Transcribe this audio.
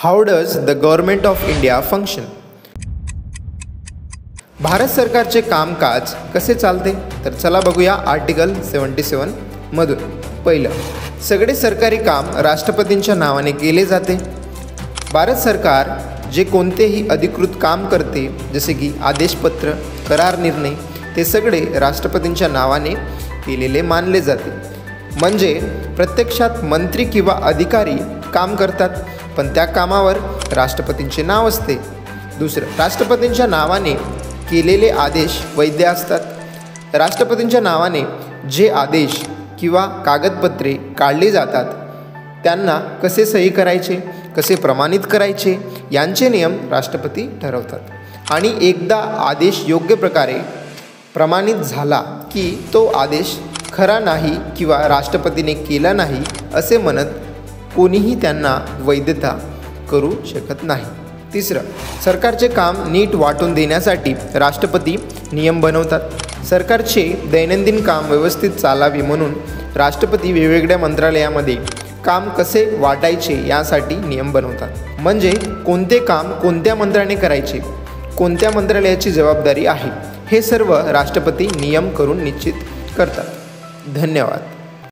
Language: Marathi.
How does the government of India function? Bharat सरकारचे कामकाज कसे चालते? तर चला बघूया आर्टिकल 77 मधून. पहिलं, सगळे सरकारी काम राष्ट्रपतींच्या नावाने केले जाते. भारत सरकार जे कोणतेही अधिकृत काम करते, जसे की आदेशपत्र, करार, निर्णय, ते सगळे राष्ट्रपतींच्या नावाने केलेले मानले जाते. म्हणजे प्रत्यक्षात मंत्री किंवा अधिकारी काम करतात, पण त्या कामावर राष्ट्रपतींचे नाव असते. दुसरं, राष्ट्रपतींच्या नावाने केलेले आदेश वैध असतात. राष्ट्रपतींच्या नावाने जे आदेश किंवा कागदपत्रे काढली जातात त्यांना कसे सही करायचे, कसे प्रमाणित करायचे यांचे नियम राष्ट्रपती ठरवतात. आणि एकदा आदेश योग्य प्रकारे प्रमाणित झाला की तो आदेश खरा नाही किंवा राष्ट्रपतीने केला नाही असे म्हणत कोणीही त्यांना वैधता करू शकत नाही. तिसरं, सरकारचे काम नीट वाटून देण्यासाठी राष्ट्रपती नियम बनवतात. सरकारचे दैनंदिन काम व्यवस्थित चालावे म्हणून राष्ट्रपती वेगवेगळ्या मंत्रालयामध्ये काम कसे वाटायचे यासाठी नियम बनवतात. म्हणजे कोणते काम कोणत्या मंत्र्याने करायचे, कोणत्या मंत्रालयाची जबाबदारी आहे, हे सर्व राष्ट्रपती नियम करून निश्चित करतात. धन्यवाद.